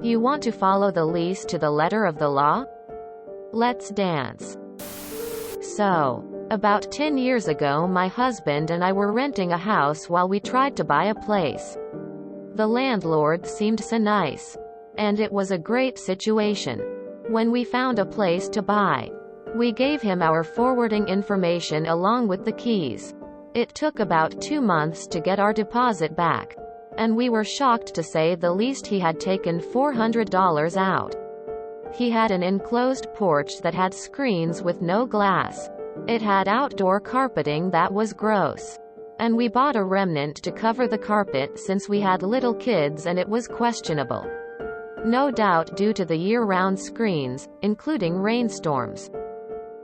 You want to follow the lease to the letter of the law? Let's dance. So, about 10 years ago my husband and I were renting a house while we tried to buy a place. The landlord seemed so nice. And it was a great situation. When we found a place to buy, we gave him our forwarding information along with the keys. It took about 2 months to get our deposit back. And we were shocked to say the least he had taken $400 out. He had an enclosed porch that had screens with no glass. It had outdoor carpeting that was gross. And we bought a remnant to cover the carpet since we had little kids and it was questionable. No doubt due to the year-round screens, including rainstorms,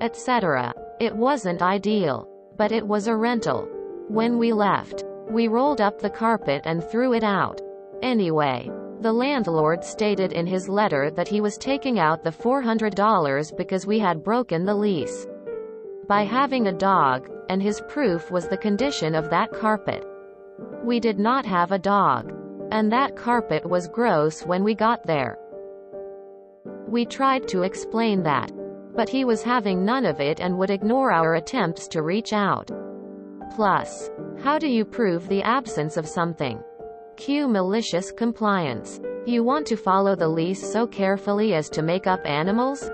etc. It wasn't ideal. But it was a rental. When we left, we rolled up the carpet and threw it out. Anyway, the landlord stated in his letter that he was taking out the $400 because we had broken the lease by having a dog, and his proof was the condition of that carpet. We did not have a dog. And that carpet was gross when we got there. We tried to explain that. But he was having none of it and would ignore our attempts to reach out. Plus, how do you prove the absence of something? Cue malicious compliance. You want to follow the lease so carefully as to make up animals?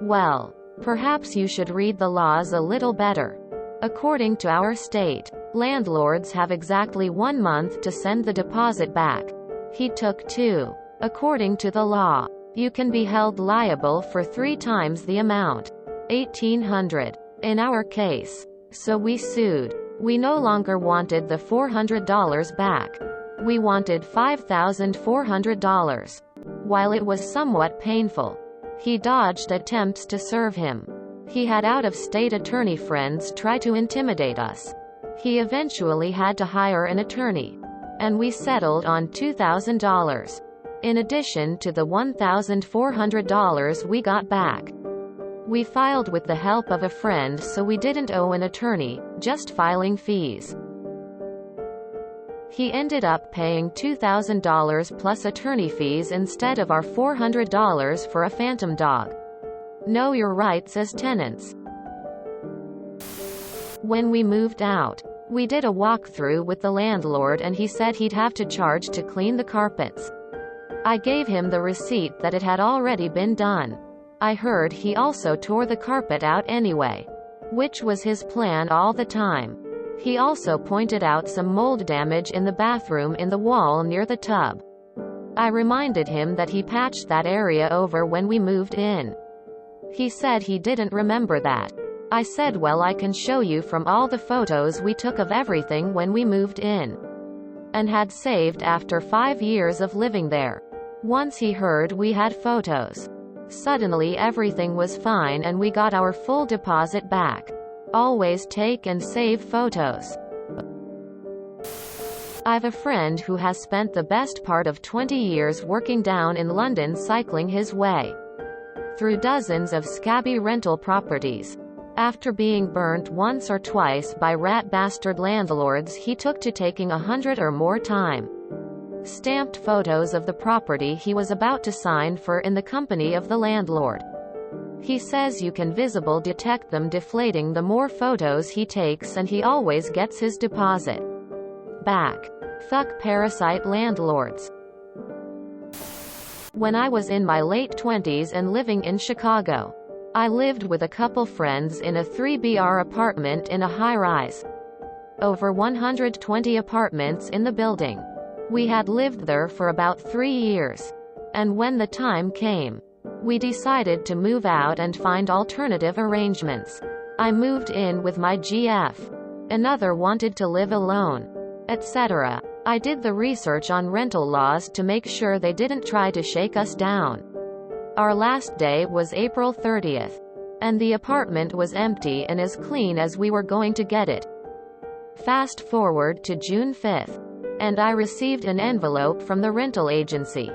Well, perhaps you should read the laws a little better. According to our state, landlords have exactly 1 month to send the deposit back. He took 2. According to the law, you can be held liable for 3 times the amount, $1,800, in our case. So we sued. We no longer wanted the $400 back. We wanted $5,400. While it was somewhat painful, he dodged attempts to serve him. He had out-of-state attorney friends try to intimidate us. He eventually had to hire an attorney. And we settled on $2,000. In addition to the $1,400 we got back. We filed with the help of a friend so we didn't owe an attorney, just filing fees. He ended up paying $2,000 plus attorney fees instead of our $400 for a phantom dog. Know your rights as tenants. When we moved out, we did a walkthrough with the landlord and he said he'd have to charge to clean the carpets. I gave him the receipt that it had already been done. I heard he also tore the carpet out anyway, which was his plan all the time. He also pointed out some mold damage in the bathroom in the wall near the tub. I reminded him that he patched that area over when we moved in. He said he didn't remember that. I said, well, I can show you from all the photos we took of everything when we moved in and had saved after 5 years of living there. Once he heard we had photos, suddenly everything was fine and we got our full deposit back. Always take and save photos. I've a friend who has spent the best part of 20 years working down in London cycling his way through dozens of scabby rental properties. After being burnt once or twice by rat bastard landlords, he took to taking 100 or more stamped photos of the property he was about to sign for in the company of the landlord. He says you can visible detect them deflating the more photos he takes and he always gets his deposit back. Fuck parasite landlords. When I was in my late 20s and living in Chicago, I lived with a couple friends in a 3BR apartment in a high-rise. Over 120 apartments in the building. We had lived there for about 3 years. And when the time came, we decided to move out and find alternative arrangements. I moved in with my GF. Another wanted to live alone, etc. I did the research on rental laws to make sure they didn't try to shake us down. Our last day was April 30th. And the apartment was empty and as clean as we were going to get it. Fast forward to June 5th. And I received an envelope from the rental agency.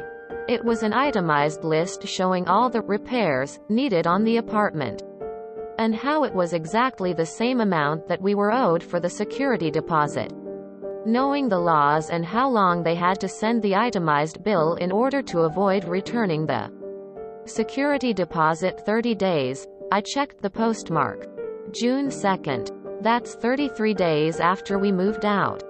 It was an itemized list showing all the repairs needed on the apartment. And how it was exactly the same amount that we were owed for the security deposit. Knowing the laws and how long they had to send the itemized bill in order to avoid returning the security deposit 30 days, I checked the postmark. June 2nd. That's 33 days after we moved out.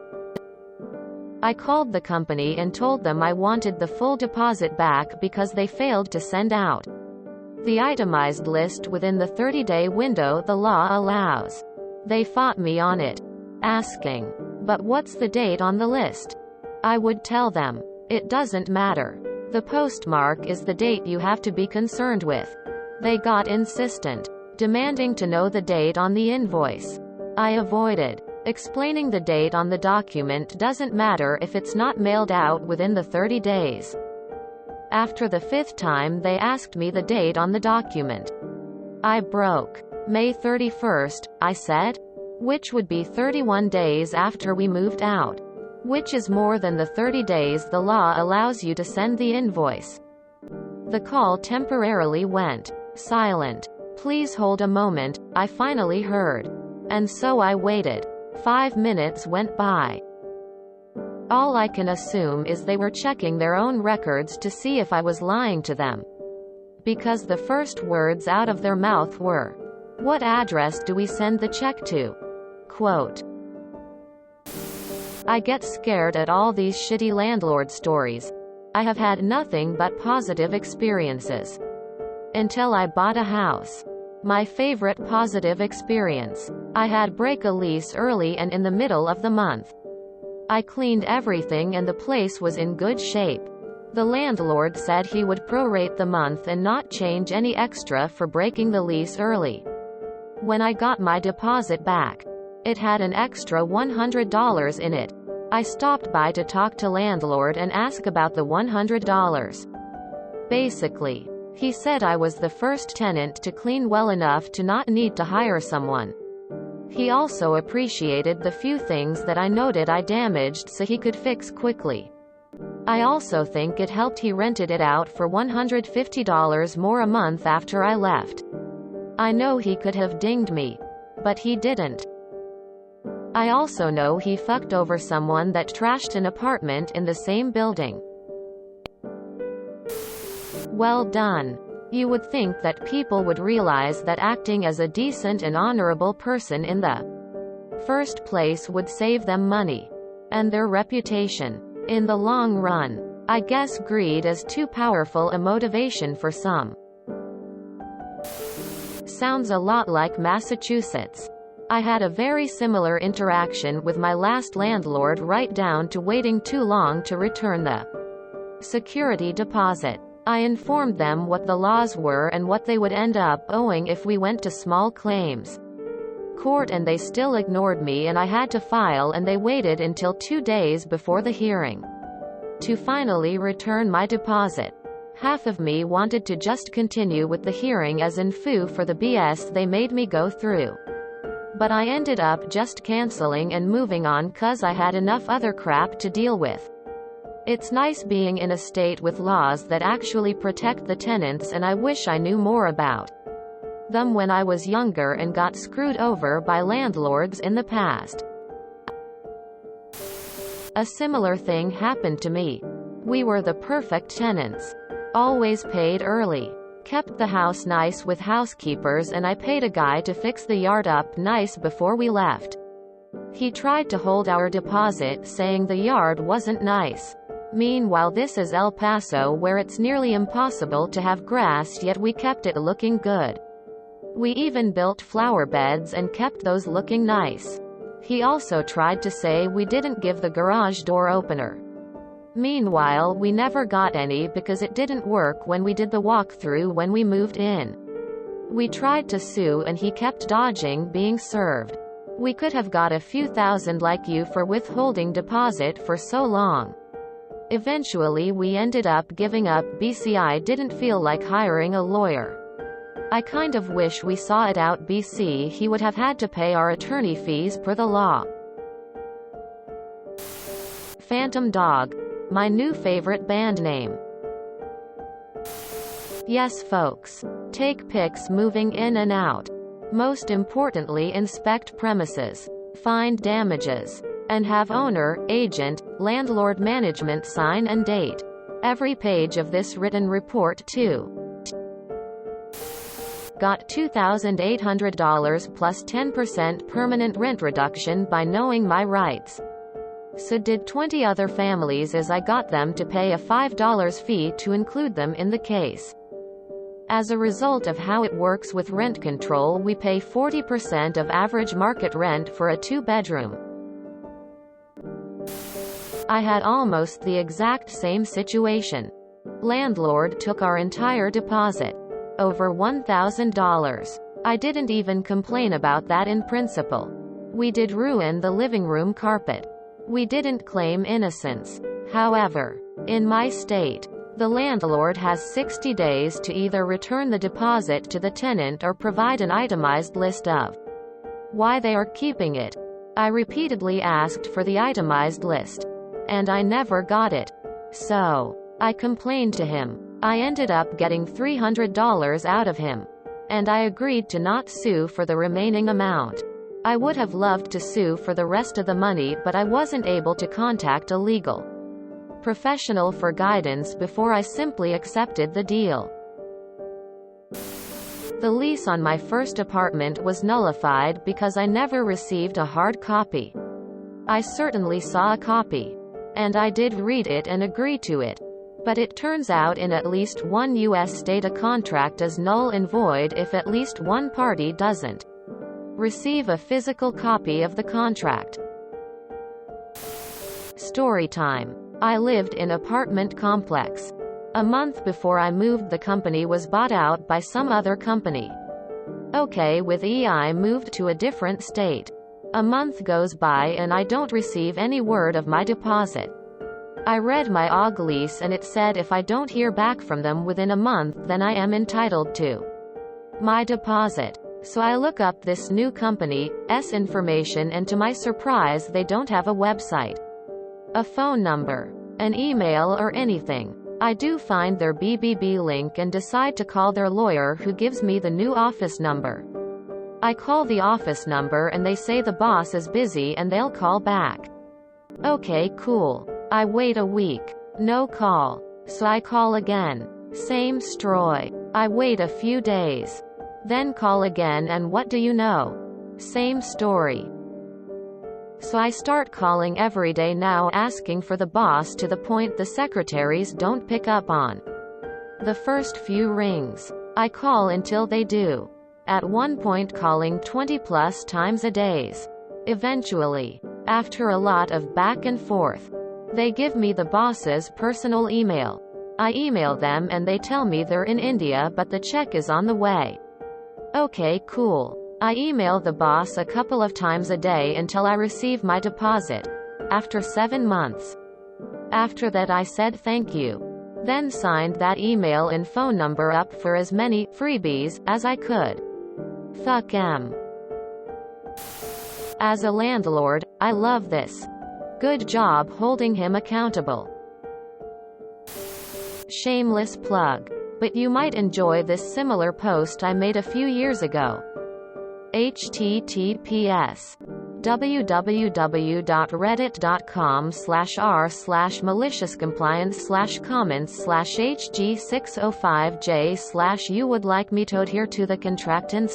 I called the company and told them I wanted the full deposit back because they failed to send out the itemized list within the 30-day window the law allows. They fought me on it, asking, "But what's the date on the list?" I would tell them, "It doesn't matter. The postmark is the date you have to be concerned with." They got insistent, demanding to know the date on the invoice. I avoided explaining the date on the document doesn't matter if it's not mailed out within the 30 days. After the 5th time they asked me the date on the document. I broke. May 31st, I said, which would be 31 days after we moved out, which is more than the 30 days the law allows you to send the invoice. The call temporarily went silent. "Please hold a moment," I finally heard. And so I waited. 5 minutes went by. All I can assume is they were checking their own records to see if I was lying to them. Because the first words out of their mouth were, "What address do we send the check to?" Quote. I get scared at all these shitty landlord stories. I have had nothing but positive experiences. Until I bought a house. My favorite positive experience. I had break a lease early and in the middle of the month. I cleaned everything and the place was in good shape. The landlord said he would prorate the month and not change any extra for breaking the lease early. When I got my deposit back, it had an extra $100 in it. I stopped by to talk to landlord and ask about the $100. Basically, he said I was the first tenant to clean well enough to not need to hire someone. He also appreciated the few things that I noted I damaged so he could fix quickly. I also think it helped he rented it out for $150 more a month after I left. I know he could have dinged me, but he didn't. I also know he fucked over someone that trashed an apartment in the same building. Well done. You would think that people would realize that acting as a decent and honorable person in the first place would save them money and their reputation in the long run. I guess greed is too powerful a motivation for some. Sounds a lot like Massachusetts. I had a very similar interaction with my last landlord, right down to waiting too long to return the security deposit. I informed them what the laws were and what they would end up owing if we went to small claims court, and they still ignored me and I had to file, and they waited until 2 days before the hearing to finally return my deposit. Half of me wanted to just continue with the hearing as in foo for the BS they made me go through. But I ended up just canceling and moving on cause I had enough other crap to deal with. It's nice being in a state with laws that actually protect the tenants, and I wish I knew more about them when I was younger and got screwed over by landlords in the past. A similar thing happened to me. We were the perfect tenants. Always paid early. Kept the house nice with housekeepers, and I paid a guy to fix the yard up nice before we left. He tried to hold our deposit, saying the yard wasn't nice. Meanwhile, this is El Paso, where it's nearly impossible to have grass, yet we kept it looking good. We even built flower beds and kept those looking nice. He also tried to say we didn't give the garage door opener. Meanwhile, we never got any because it didn't work when we did the walkthrough when we moved in. We tried to sue and he kept dodging being served. We could have got a few thousand like you for withholding deposit for so long. Eventually we ended up giving up. BCI didn't feel like hiring a lawyer. I kind of wish we saw it out. BC, he would have had to pay our attorney fees per the law. Phantom Dog. My new favorite band name. Yes folks. Take pics moving in and out. Most importantly, inspect premises. Find damages. and have owner, agent, landlord management sign and date every page of this written report too. Got $2,800 plus 10% permanent rent reduction by knowing my rights. So did 20 other families, as I got them to pay a $5 fee to include them in the case. As a result of how it works with rent control, we pay 40% of average market rent for a 2-bedroom. I had almost the exact same situation. Landlord took our entire deposit. Over $1,000. I didn't even complain about that in principle. We did ruin the living room carpet. We didn't claim innocence. However, in my state, the landlord has 60 days to either return the deposit to the tenant or provide an itemized list of why they are keeping it. I repeatedly asked for the itemized list, and I never got it. So, I complained to him. I ended up getting $300 out of him, and I agreed to not sue for the remaining amount. I would have loved to sue for the rest of the money, but I wasn't able to contact a legal professional for guidance before I simply accepted the deal. The lease on my first apartment was nullified because I never received a hard copy. I certainly saw a copy, and I did read it and agree to it. But it turns out in at least one U.S. state a contract is null and void if at least one party doesn't receive a physical copy of the contract. Story time. I lived in apartment complex. A month before I moved, the company was bought out by some other company. Okay, with I moved to a different state. A month goes by and I don't receive any word of my deposit. I read my OG lease and it said if I don't hear back from them within a month, then I am entitled to my deposit. So I look up this new company's information, and to my surprise they don't have a website, a phone number, an email or anything. I do find their BBB link and decide to call their lawyer, who gives me the new office number. I call the office number and they say the boss is busy and they'll call back. Okay, cool. I wait a week. No call. So I call again. Same story. I wait a few days. Then call again, and what do you know? Same story. So I start calling every day now, asking for the boss, to the point the secretaries don't pick up on the first few rings. I call until they do. At one point calling 20 plus times a day. Eventually, after a lot of back and forth, they give me the boss's personal email. I email them and they tell me they're in India but the check is on the way. Okay, cool. I email the boss a couple of times a day until I receive my deposit. After 7 months. After that I said thank you. Then signed that email and phone number up for as many freebies as I could. Fuck 'em. As a landlord, I love this. Good job holding him accountable. Shameless plug. But you might enjoy this similar post I made a few years ago. https www.reddit.com/r/maliciouscompliance/comments/hg605j/ you would like me to adhere to the contract and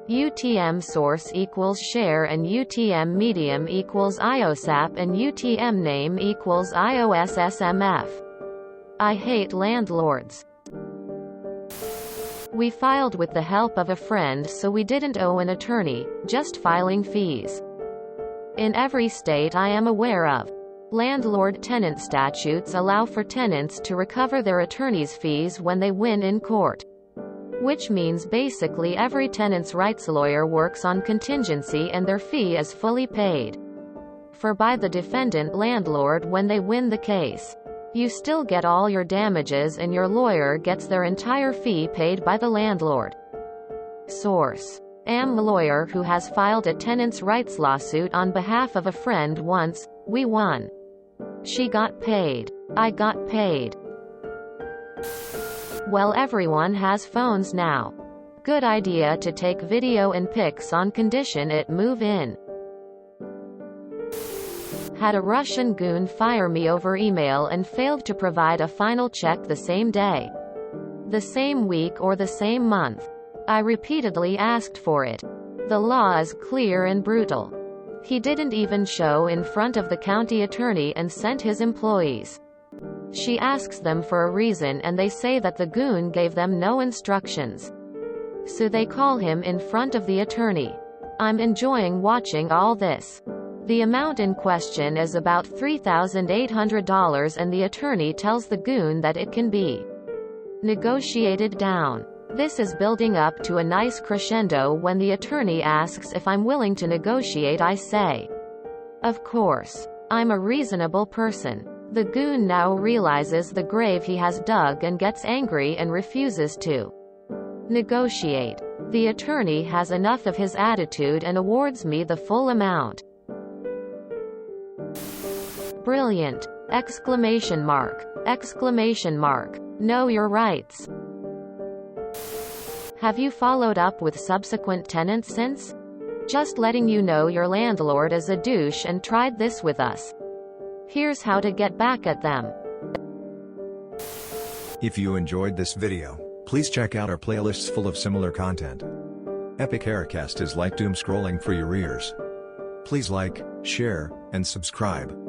UTM source equals share and UTM medium equals IOSAP and UTM name equals IOSSMF. I hate landlords. We filed with the help of a friend, so we didn't owe an attorney, just filing fees. In every state I am aware of, landlord-tenant statutes allow for tenants to recover their attorney's fees when they win in court. Which means basically every tenant's rights lawyer works on contingency and their fee is fully paid for by the defendant landlord when they win the case. You still get all your damages and your lawyer gets their entire fee paid by the landlord. Source. Am lawyer who has filed a tenants' rights lawsuit on behalf of a friend once. We won. She got paid. I got paid. Well, everyone has phones now. Good idea to take video and pics on condition it move in. Had a Russian goon fire me over email and failed to provide a final check the same day, the same week or the same month. I repeatedly asked for it. The law is clear and brutal. He didn't even show in front of the county attorney and sent his employees. She asks them for a reason and they say that the goon gave them no instructions. So they call him in front of the attorney. I'm enjoying watching all this. The amount in question is about $3,800 and the attorney tells the goon that it can be negotiated down. This is building up to a nice crescendo when the attorney asks if I'm willing to negotiate. I say, of course. I'm a reasonable person. The goon now realizes the grave he has dug and gets angry and refuses to negotiate. The attorney has enough of his attitude and awards me the full amount. Brilliant! Exclamation mark. Exclamation mark. Know your rights. Have you followed up with subsequent tenants since? Just letting you know your landlord is a douche and tried this with us. Here's how to get back at them. If you enjoyed this video, please check out our playlists full of similar content. Epic Haircast is like doom scrolling for your ears. Please like, share, and subscribe.